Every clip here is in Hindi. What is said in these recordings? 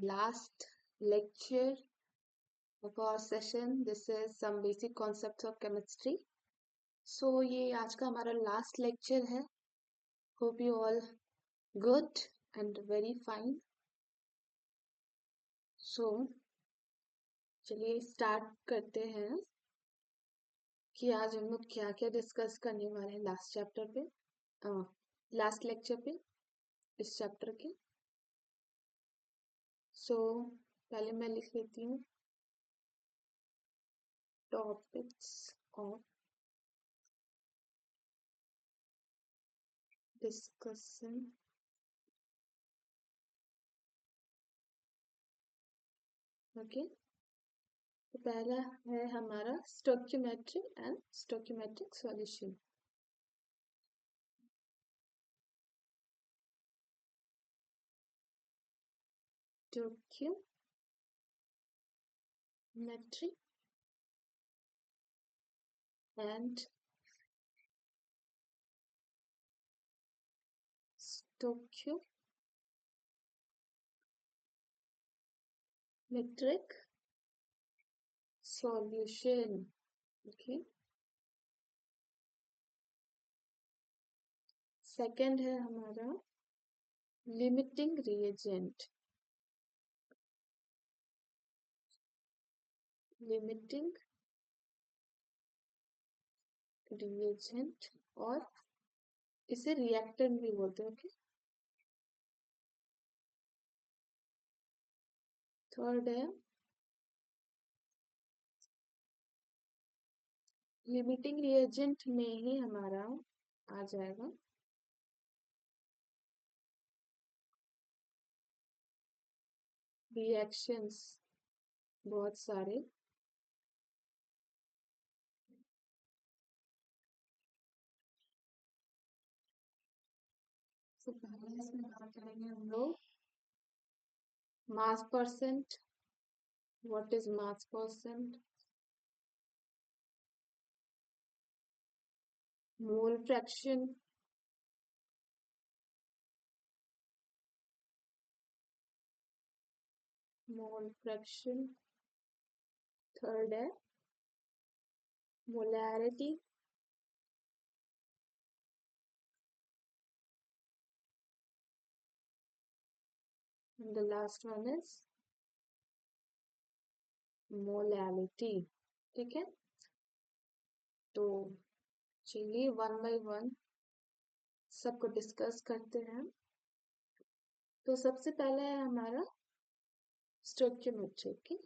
last lecture of our session. This is some basic concepts of chemistry. So ये आज का हमारा last lecture है. Hope you all good and very fine. So चलिए start करते हैं कि आज हम लोग क्या क्या डिस्कस करने वाले हैं लास्ट चैप्टर पे, लास्ट लेक्चर पे इस चैप्टर के. सो पहले मैं लिख लेती हूँ टॉपिक्स ऑफ डिस्कशन. ओके, तो पहला है हमारा stoichiometry and stoichiometric solution. Stoichiometry and stoichiometric solution. Okay, second है हमारा लिमिटिंग रिएजेंट. लिमिटिंग रिएजेंट और इसे रिएक्टेंट भी बोलते हैं. ओके, थर्ड है लिमिटिंग रिएजेंट में ही हमारा आ जाएगा रिएक्शंस बहुत सारे. तो पहले इसमें बात करेंगे हम लोग mass percent. What is mass percent? Mole fraction, mole fraction. Third है molarity. and the last one is molality. ठीक है, तो चलिए वन बाय वन सबको डिस्कस करते हैं. तो सबसे पहला है हमारा stoichiometry. Okay,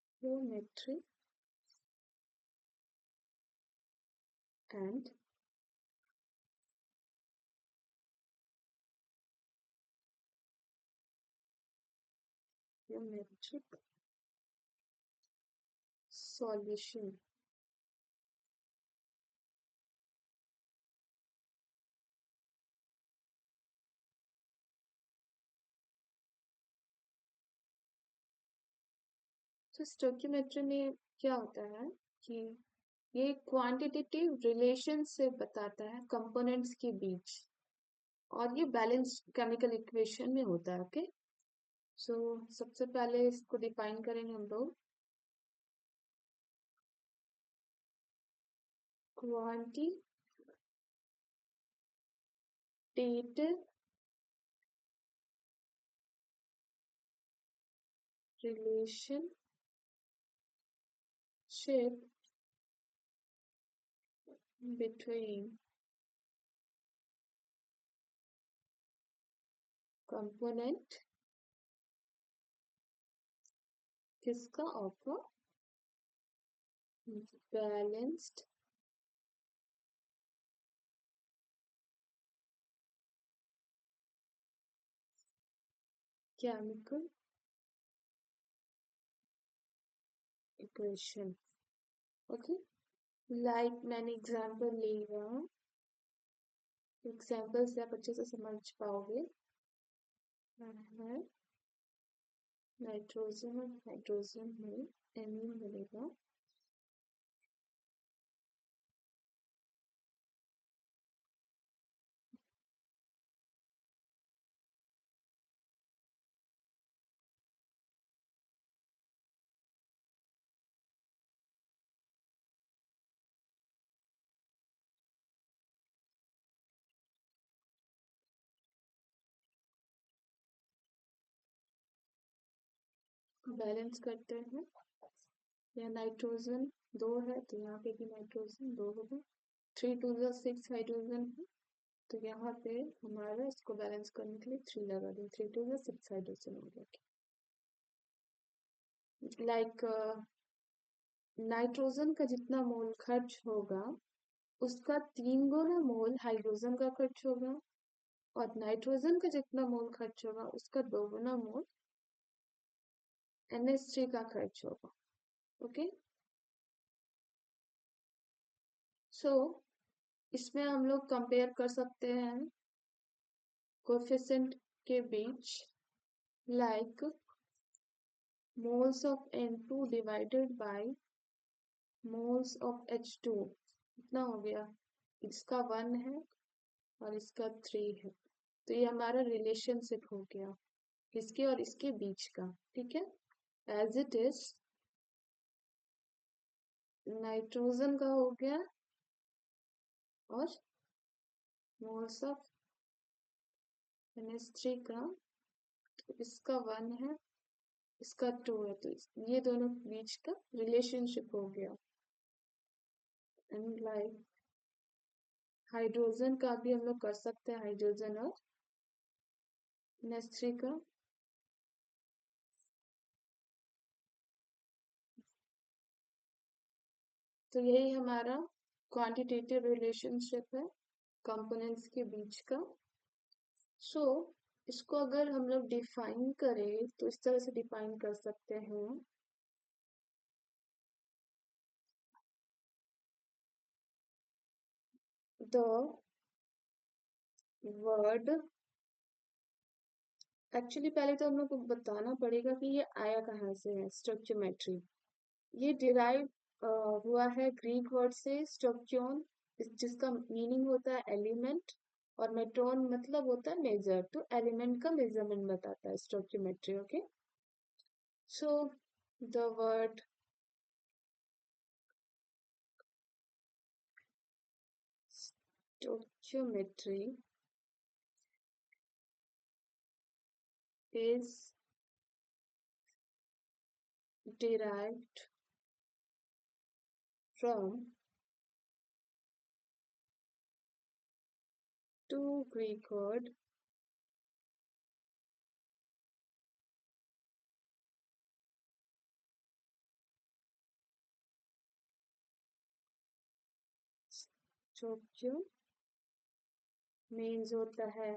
stoichiometry and geometric solution. तो स्टोइकियोमेट्री में क्या होता है कि ये क्वांटिटेटिव रिलेशन से बताता है कंपोनेंट्स के बीच, और ये बैलेंस्ड केमिकल इक्वेशन में होता है. ओके, सो सबसे पहले इसको डिफाइन करेंगे हम लोग. क्वांटिटेटिव relationship between component किसका of balanced chemical equation. Okay, like मैंने एग्जांपल लिया, एग्जांपल से आप अच्छे से समझ पाओगे. है नाइट्रोजन और हाइड्रोजन में Mu मिलेगा. बैलेंस करते हैं। या नाइट्रोजन 2 है तो यहाँ पे भी नाइट्रोजन 2 होगा। 3 टू ज़ा 6 हाइड्रोजन है तो यहाँ पे हमारा इसको बैलेंस करने के लिए 3 लगा दें। 3 टू ज़ा 6 हाइड्रोजन हो गया। लाइक नाइट्रोजन का जितना मोल खर्च होगा उसका 3 गुना मोल हाइड्रोजन का खर्च होगा, और नाइट्रोजन का जितना मोल खर्च होगा उसका 2 गुना मोल NH3 का खर्च होगा। ओके, सो इसमें हम लोग कंपेयर कर सकते हैं कोएफिशिएंट के बीच, like moles of N2 divided by moles of H2 कितना हो गया, इसका 1 है और इसका 3 है, तो ये हमारा रिलेशनशिप हो गया इसके और इसके बीच का। ठीक है, एज इट इज नाइट्रोजन का हो गया और मोल्स ऑफ NH3 का, तो इसका 1 है इसका 2 है, तो ये दोनों के बीच का रिलेशनशिप हो गया। एंड लाइक हाइड्रोजन का भी हम लोग कर सकते हैं, हाइड्रोजन और NH3 का। तो यही हमारा क्वांटिटेटिव रिलेशनशिप है कंपोनेंट्स के बीच का। सो इसको अगर हम लोग डिफाइन करें तो इस तरह से डिफाइन कर सकते हैं। द वर्ड, एक्चुअली पहले तो हम लोग को बताना पड़ेगा कि ये आया कहाँ से है। स्टोइकियोमेट्री ये डिराइव हुआ है ग्रीक वर्ड से स्टोक्योन, जिसका मीनिंग होता है एलिमेंट, और मेट्रोन मतलब होता है मेजर, तो एलिमेंट का मेजरमेंट बताता है stoichiometry. Okay, so the word stoichiometry is derived from two Greek words, stoichio means होता है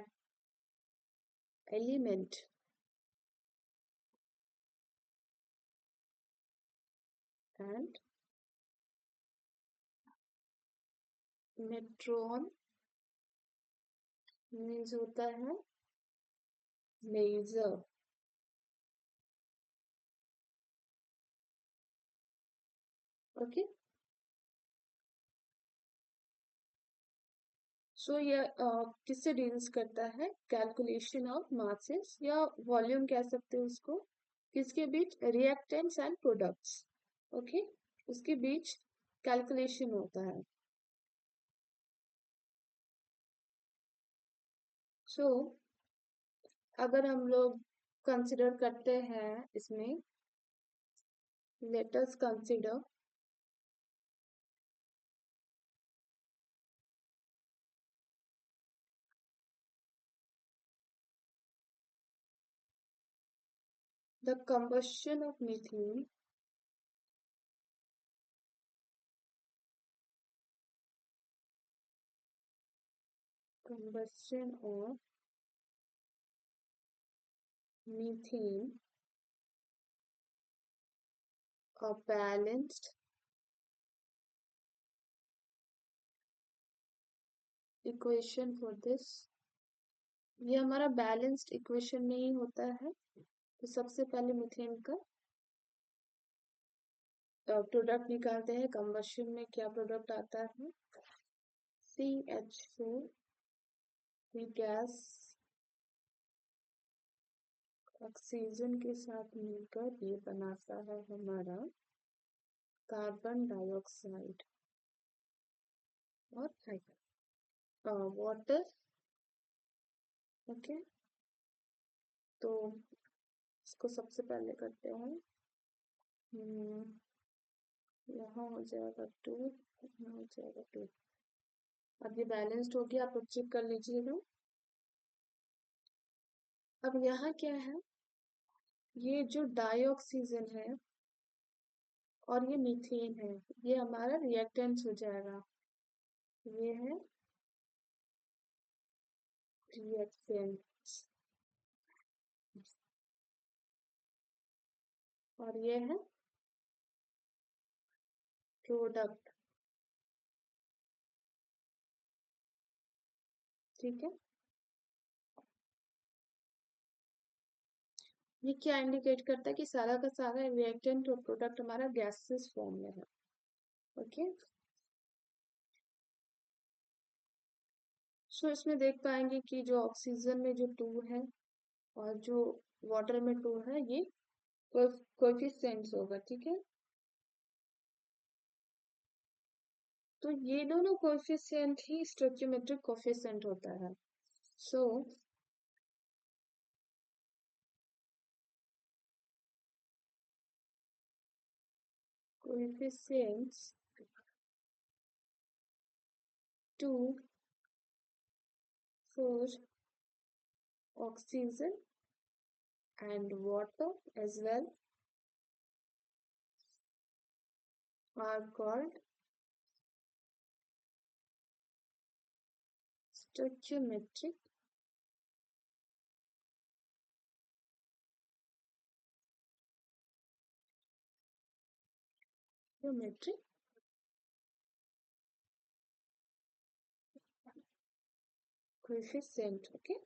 एलिमेंट, एंड मेट्रोन मीन्स होता है मेजर। ओके, सो ये किससे डील्स करता है, कैलकुलेशन ऑफ मासेस या वॉल्यूम कह सकते हो उसको, किसके बीच, रिएक्टेंट्स एंड प्रोडक्ट्स। ओके, उसके बीच कैलकुलेशन होता है। सो अगर हम लोग कंसिडर करते हैं इसमें, let us consider the combustion of methane combustion of methane, a balanced equation for this, ये हमारा बैलेंस्ड इक्वेशन में ही होता है। तो सबसे पहले मीथेन का प्रोडक्ट निकालते हैं, कंबशन में क्या प्रोडक्ट आता है, CH4 गैस ऑक्सीजन के साथ मिलकर ये बनाता है हमारा कार्बन डाइऑक्साइड और वाटर। ओके, तो इसको सबसे पहले करते हैं। हम्म, यहाँ हो जाएगा 2, यहाँ हो जाएगा 2। अब ये बैलेंस्ड हो गया, आप लोग चेक कर लीजिएगा। अब यहाँ क्या है, ये जो डाई ऑक्सीजन है और ये मीथेन है, ये हमारा रिएक्टेंट हो जाएगा। ये है रिएक्टेंट और ये है प्रोडक्ट। ठीक है, ये क्या इंडिकेट करता है कि सारा का सारा रिएक्टेंट और प्रोडक्ट हमारा गैसेस फॉर्म में है। ओके, सो इसमें देख पाएंगे कि जो ऑक्सीजन में जो 2 है और जो वाटर में 2 है, ये कोएफिशिएंट्स होगा। ठीक है, तो ये दोनों कोएफिशिएंट ही स्टोइकियोमेट्रिक कोएफिशिएंट होता है। सो coefficients 2 for oxygen and water as well are called stoichiometric geometric coefficient. Okay,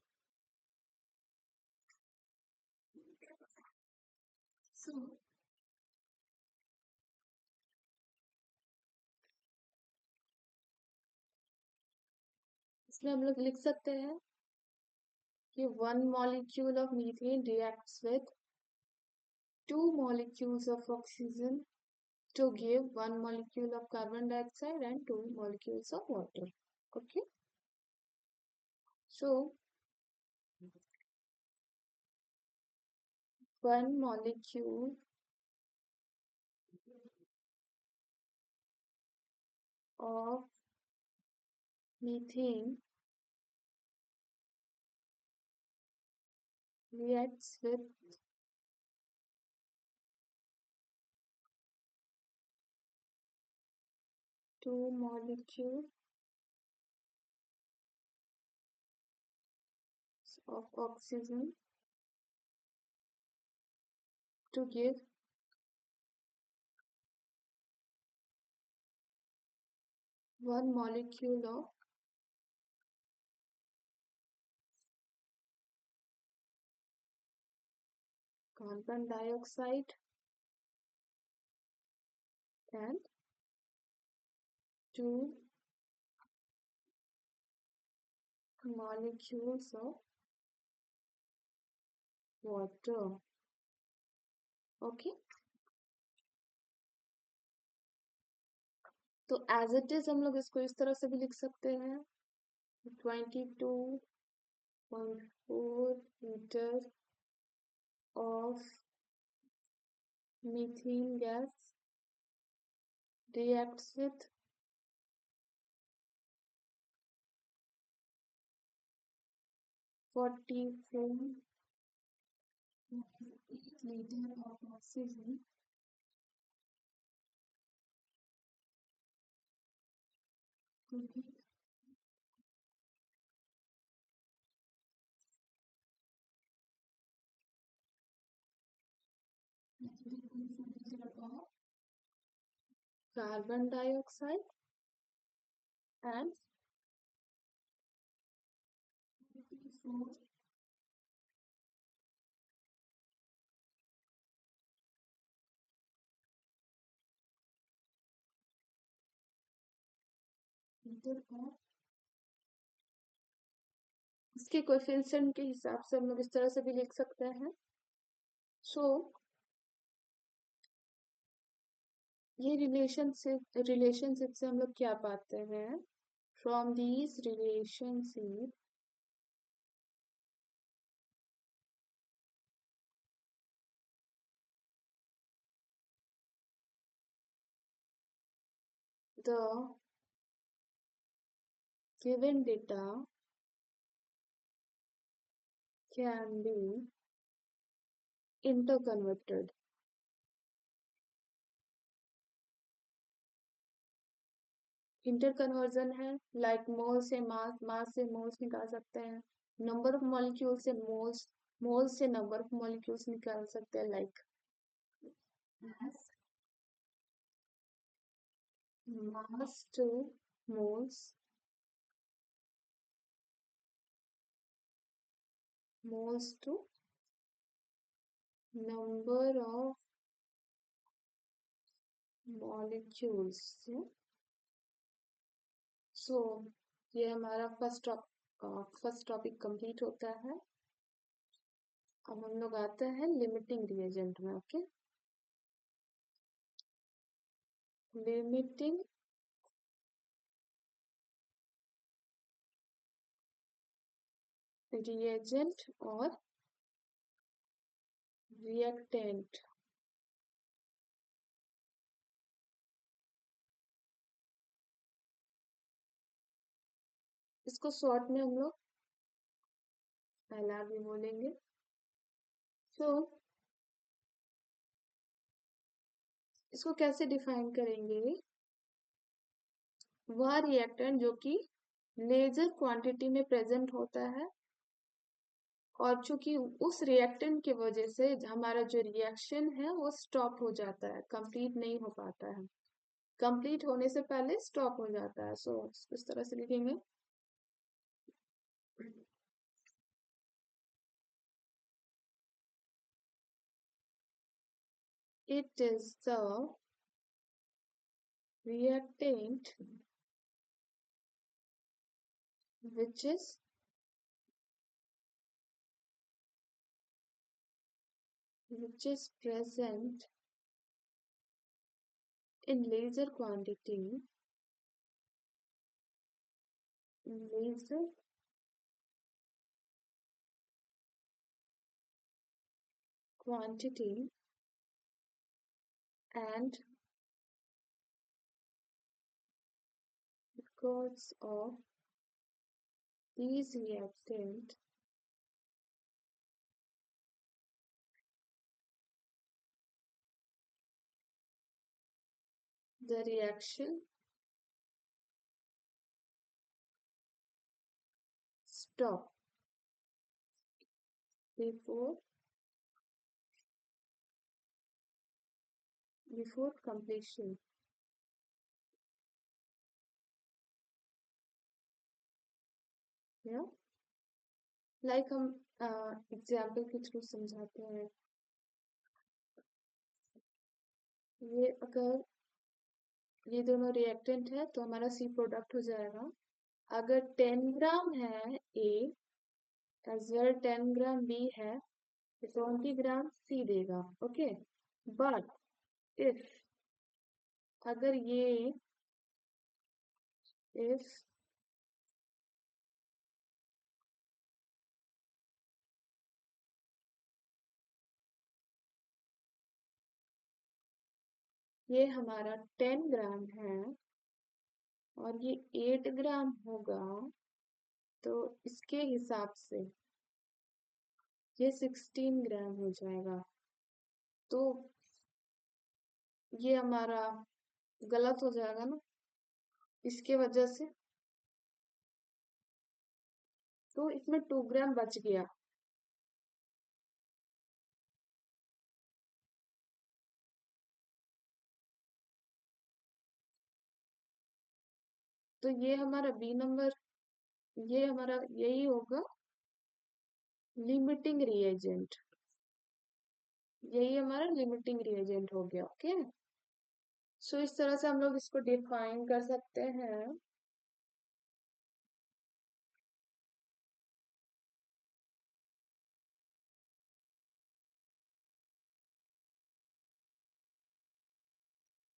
so इसमें हम लोग लिख सकते हैं कि 1 molecule of methane reacts with 2 molecules of oxygen to give 1 molecule of carbon dioxide and 2 molecules of water. Okay, so 1 molecule of methane reacts with 2 molecules of oxygen to give 1 molecule of carbon dioxide and 2 molecules of water. Okay, तो एज इट इज हम लोग इसको इस तरह से भी लिख सकते हैं, 22.4 litre of methane gas reacts with 44 liter of oxygen to give of carbon dioxide and 4 liter of, इसके कोएफिशिएंट के हिसाब से हम लोग इस तरह से भी लिख सकते हैं। सो ये रिलेशनशिप से हम लोग क्या पाते हैं, from these relationship the given data can be interconverted. Interconversion है लाइक मोल से मास, मास से मोल्स निकाल सकते हैं, नंबर ऑफ मॉलिक्यूल से मोल्स, मोल्स से नंबर ऑफ मॉलिक्यूल्स निकाल सकते हैं, like mass two moles, moles to number of molecules. So ये हमारा फर्स्ट टॉपिक कंप्लीट होता है। अब हम लोग आते हैं लिमिटिंग रिएजेंट में। ओके, लिमिटिंग रिएजेंट और रिएक्टेंट। इसको शॉर्ट में हम लोग पहला भी बोलेंगे। तो इसको कैसे डिफाइन करेंगे? वह रिएक्टेंट जो कि लेजर क्वांटिटी में प्रेजेंट होता है और चूंकि उस रिएक्टेंट की वजह से हमारा जो रिएक्शन है वो स्टॉप हो जाता है, कंप्लीट नहीं हो पाता है, कंप्लीट होने से पहले स्टॉप हो जाता है। सो इस तरह से लिखेंगे, it is the reactant which is present in laser quantity, laser quantity and because of these reactant the reaction stop before completion। या लाइक हम एग्जाम्पल के थ्रू समझाते हैं। ये अगर ये दोनों रिएक्टेंट है तो हमारा सी प्रोडक्ट हो जाएगा। अगर 10 ग्राम है ए एज वेल 10 ग्राम बी है तो 20 ग्राम सी देगा। ओके, बट इफ अगर ये इफ ये हमारा 10 ग्राम है और ये 8 ग्राम होगा तो इसके हिसाब से ये 16 ग्राम हो जाएगा। तो ये हमारा गलत हो जाएगा ना, इसके वजह से तो इसमें 2 ग्राम बच गया। तो ये हमारा बी नंबर, ये हमारा यही होगा लिमिटिंग रिएजेंट, यही हमारा लिमिटिंग रिएजेंट हो गया। ओके, सो इस तरह से हम लोग इसको डिफाइन कर सकते हैं।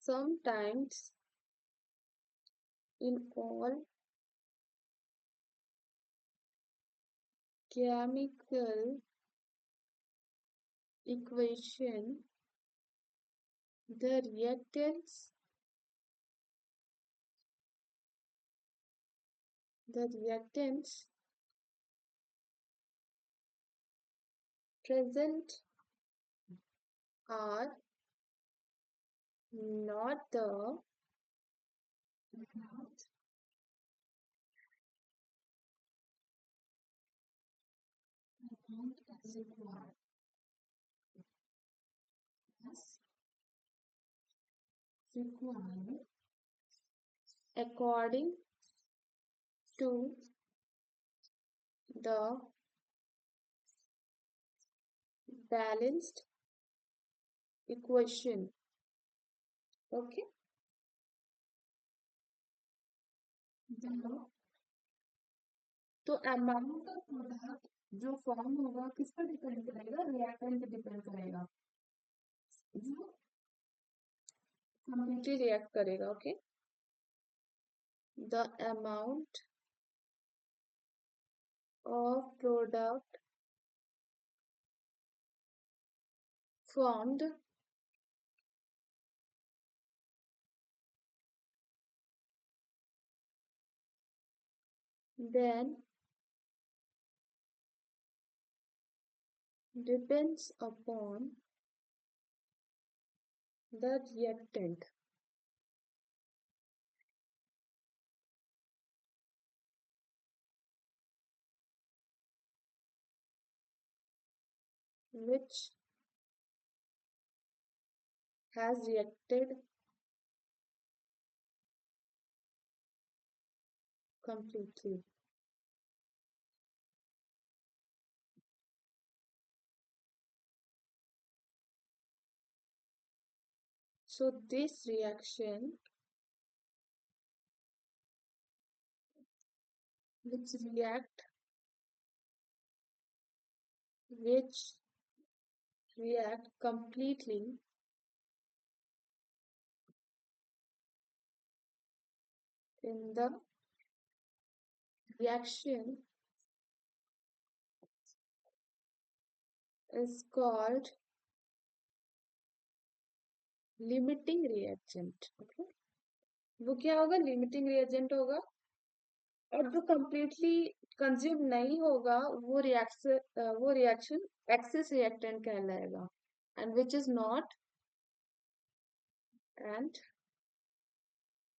Sometimes in all chemical equation the reactants The reactants present are not the amount as required according to the balanced equation. Okay. तो अमाउंट ऑफ प्रोडक्ट जो फॉर्म होगा किस पर डिपेंड करेगा, रिएक्टेंट पे डिपेंड करेगा जो कंप्लीटली रिएक्ट करेगा. Okay. The amount of product formed then depends upon the reactant which has reacted completely. So this reaction which react completely in the reaction is called limiting reagent. Okay. वो क्या होगा, लिमिटिंग रिएजेंट होगा. और जो completely कंज्यूम नहीं होगा वो रिएक्शन एक्सेस रिएक्टेंट कहलाएगा. And which is not and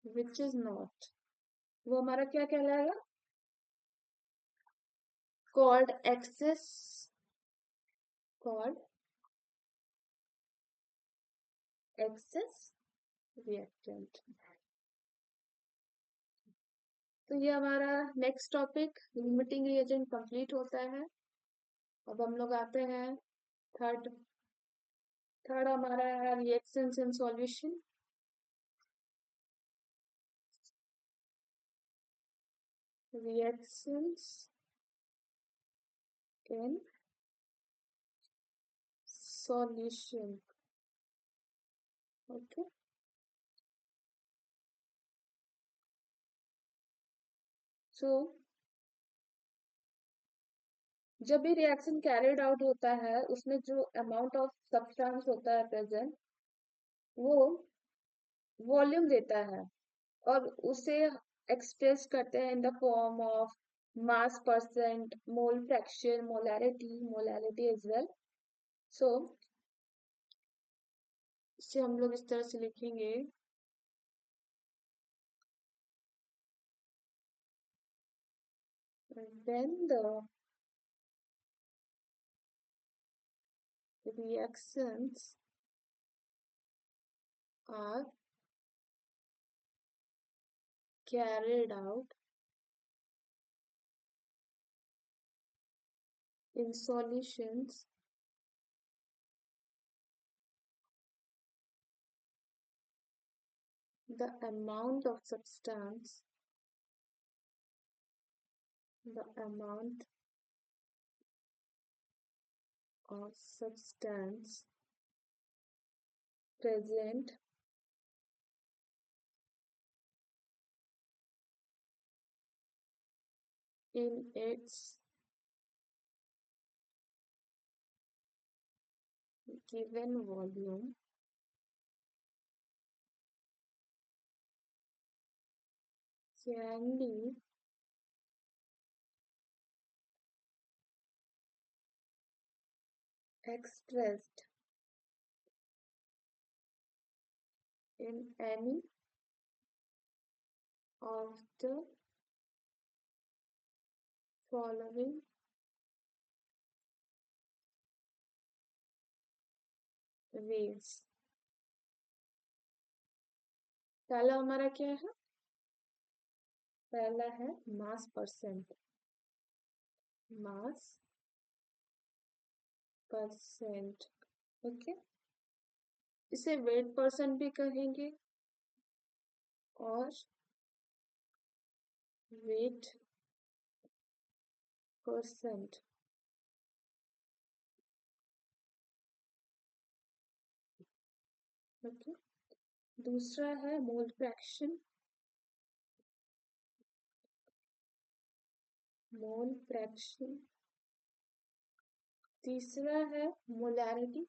which is not वो हमारा क्या कहलाएगा, called excess called excess reactant. तो ये हमारा next topic limiting reagent complete होता है. अब हम लोग आते हैं थर्ड थर्ड हमारा है reactions in solution. Reactions in solution. Okay. So जब भी रिएक्शन कैरिड आउट होता है उसमें जो अमाउंट ऑफ सब्सटेंस होता है प्रेजेंट वो वॉल्यूम देता है और उसे एक्सप्रेस करते हैं in the form of mass percent, mole fraction, molarity as well. So इसे हम लोग इस तरह से लिखेंगे, when the reactions are carried out in solutions, the amount of substance the amount of substance present in its given volume can be expressed in any of the following ways. पहला हमारा क्या है? पहला है मास परसेंट, मास परसेंट, ओके, इसे वेट परसेंट भी कहेंगे और वेट परसेंट, ओके। दूसरा है मोल फ्रैक्शन, मोल फ्रैक्शन। तीसरा है मोलैरिटी,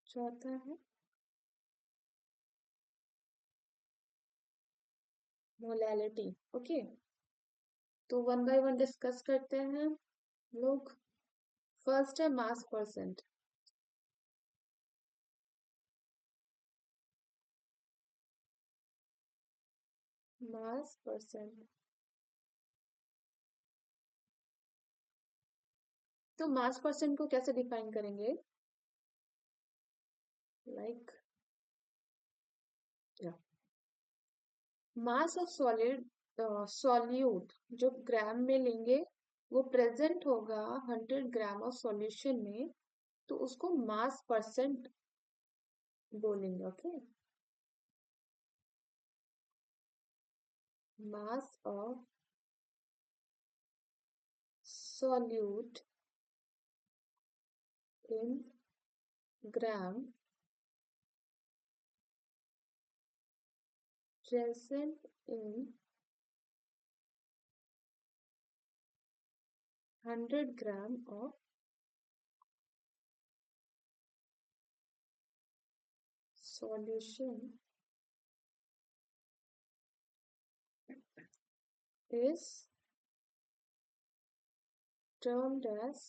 चौथा है मोलैलिटी, ओके। तो वन बाय वन डिस्कस करते हैं लोग। फर्स्ट है मास परसेंट। मास परसेंट, तो मास परसेंट को कैसे डिफाइन करेंगे? Like mass of solid, solute जो ग्राम में लेंगे वो प्रेजेंट होगा 100 ग्राम ऑफ सॉल्यूशन में, तो उसको मास परसेंट बोलेंगे, okay. Mass of solute in gram present in 100 gram of solution is termed as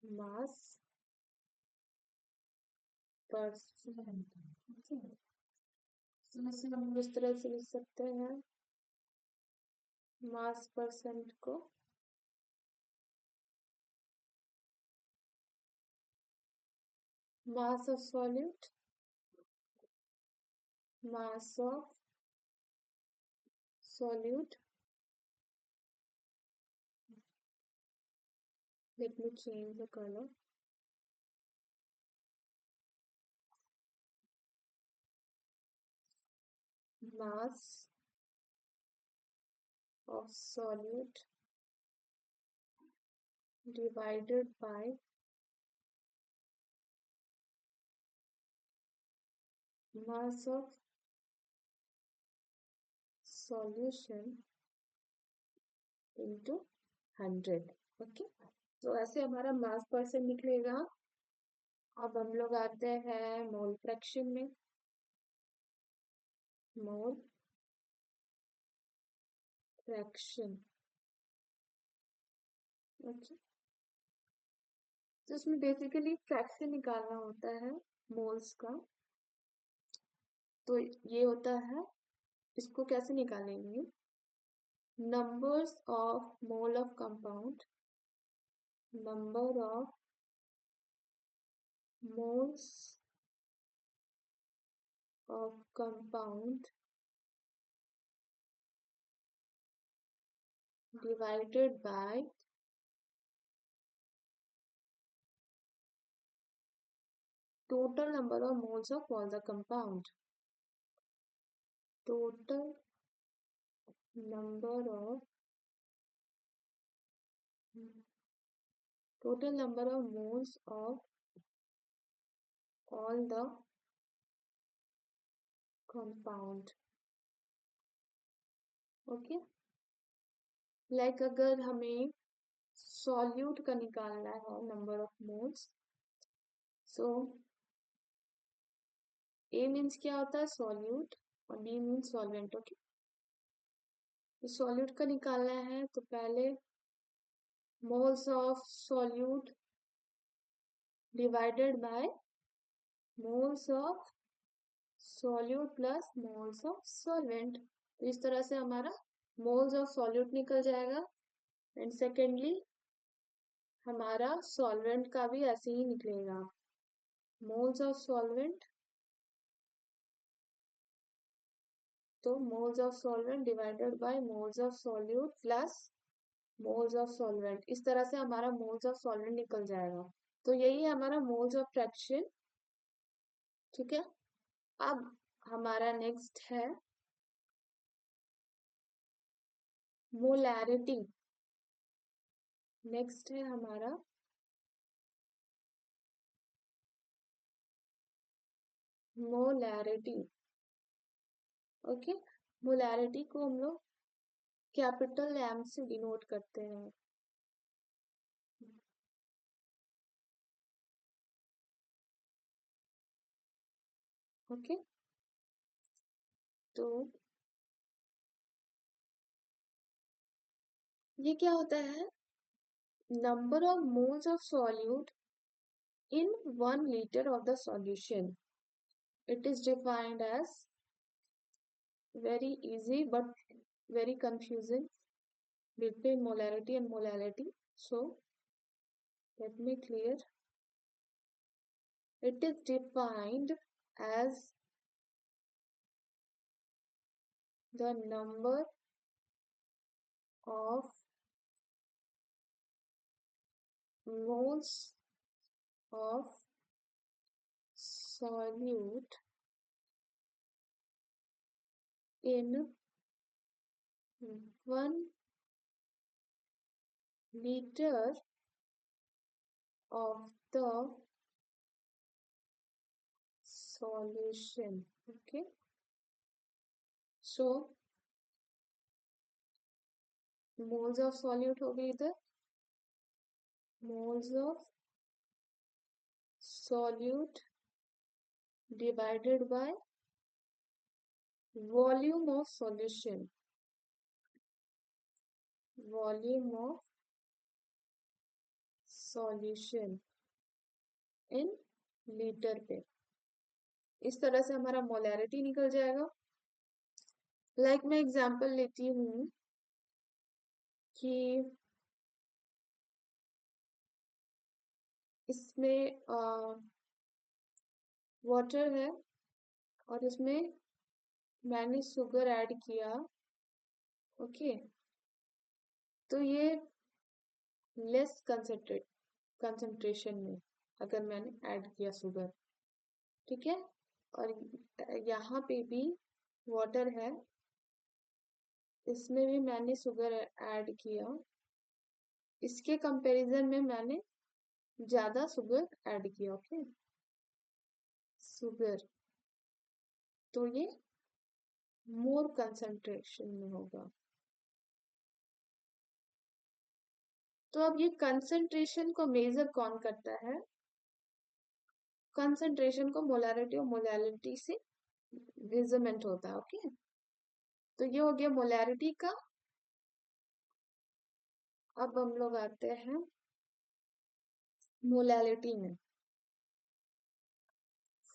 mass percent, तो इसे हम इस तरह से लिख सकते हैं मास परसेंट को mass of solute, mass of solute, let me change the color, mass of solute divided by mass of solution into 100, okay. तो ऐसे हमारा मास परसेंट निकलेगा। अब हम लोग आते हैं मोल फ्रैक्शन में। Mole fraction, okay. तो इसमें बेसिकली फ्रैक्शन निकालना होता है मोल्स का। तो ये होता है, इसको कैसे निकालेंगे? Numbers of mole of compound, number of moles of compound divided by total number of moles of all the compound, total number of total number of moles of all the compound, okay. Like अगर हमें सॉल्यूट का निकालना है number of moles, so A means क्या होता है? सॉल्यूट, और B मीन्स सॉल्वेंट। ओके, तो सॉल्यूट का निकालना है तो पहले moles of solute divided by moles of solute plus moles of solvent. तो इस तरह से हमारा मोल्स ऑफ सॉल्यूट निकल जाएगा। एंड सेकेंडली हमारा सॉल्वेंट का भी ऐसे ही निकलेगा, मोल्स ऑफ सॉल्वेंट, तो moles of solvent divided by moles of solute plus moles of solvent. इस तरह से हमारा मोल्स ऑफ सॉल्वेंट निकल जाएगा। तो यही है हमारा मोल्स ऑफ फ्रैक्शन। ठीक है, अब हमारा नेक्स्ट है मोलैरिटी। नेक्स्ट है हमारा मोलैरिटी। ओके, मोलैरिटी को हम लोग कैपिटल एम से डिनोट करते हैं। ओके, तो ये क्या होता है, number of moles of solute in 1 liter of the solution. It is defined as, very easy but very confusing between molarity and molality. So let me clear. It is defined as the number of moles of solute in 1 liter of the solution. Okay, so moles of solute हो गए इधर, moles of solute divided by volume of solution, volume of solution in litre पे। इस तरह से हमारा मोलैरिटी निकल जाएगा। मैं एग्जांपल लेती हूँ कि इसमें वाटर है और इसमें मैंने शुगर ऐड किया। ओके, तो ये लेस कंसंट्रेशन में अगर मैंने ऐड किया शुगर, ठीक है, और यहाँ पे भी वाटर है, इसमें भी मैंने शुगर ऐड किया, इसके कंपैरिजन में मैंने ज्यादा शुगर ऐड किया। ओके, शुगर, तो ये मोर कंसंट्रेशन में होगा। तो अब ये कंसंट्रेशन को मेजर कौन करता है, कंसंट्रेशन को मोलैरिटी और मोलैलिटी से मेजरमेंट होता है। ओके, तो ये हो गया मोलैरिटी का। अब हम लोग आते हैं मोलैलिटी में।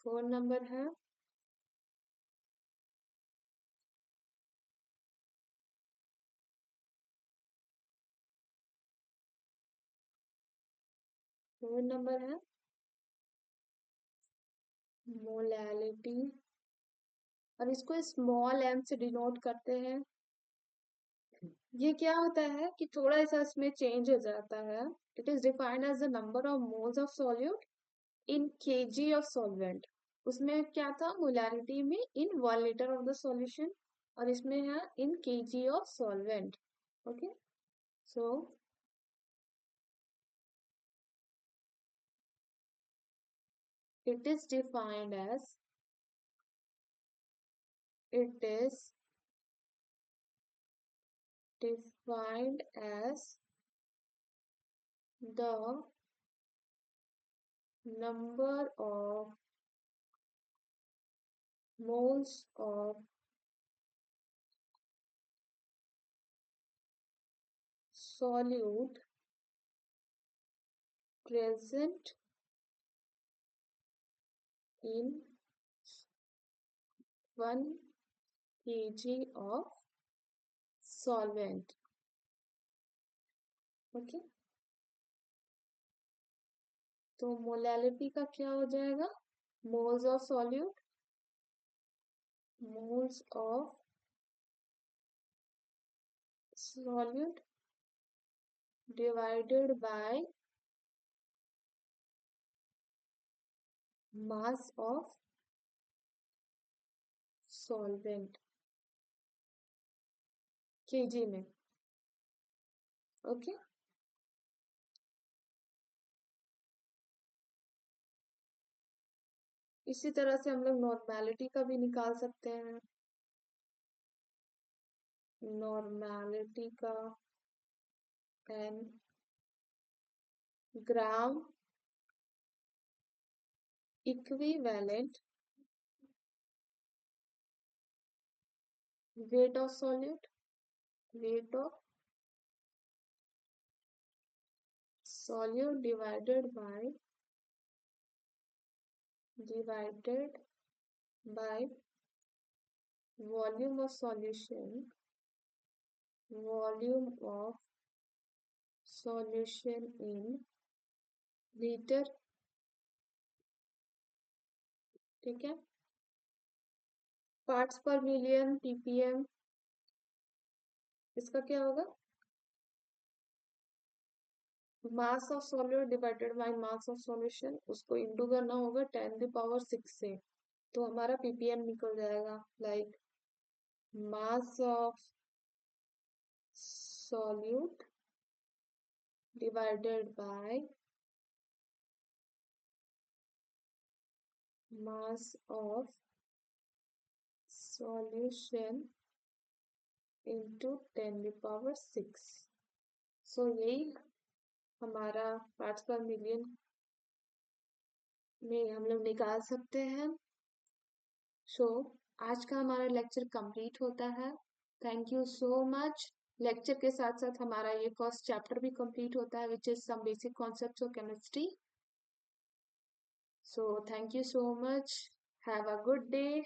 4 नंबर है फोर नंबर है मोलैलिटी, और इसको स्मॉल m से डिनोट करते हैं। ये क्या होता है कि थोड़ा सा इसमें चेंज हो जाता है। It is defined as the number of moles of solute in KG of solvent. उसमें क्या था, मोलैरिटी में in 1 litre of the solution, और इसमें है in KG of solvent. Okay, so it is defined as, it is defined as the number of moles of solute present in 1 kg of solvent. Okay, तो मोलैलिटी का क्या हो जाएगा? Moles of solute, moles of solute divided by mass of solvent kg में. ओके, इसी तरह से हम लोग नॉर्मेलिटी का भी निकाल सकते हैं. नॉर्मेलिटी का n gram equivalent weight of solute, weight of solute divided by volume of solution, volume of solution in liter. ठीक है, पार्ट्स पर मिलियन ppm, इसका क्या होगा? Mass of solute divided by mass of solution, उसको इंटू करना होगा 10⁶ से, तो हमारा ppm निकल जाएगा. Like mass of solute divided by mass of solution into 10⁶. सो यही हमारा पार्ट्स पर मिलियन में हम लोग निकाल सकते हैं. सो आज का हमारा लेक्चर कंप्लीट होता है. Thank you so much. Lecture के साथ साथ हमारा ये फर्स्ट चैप्टर भी कंप्लीट होता है, which is some basic concepts of chemistry. So thank you so much. Have a good day.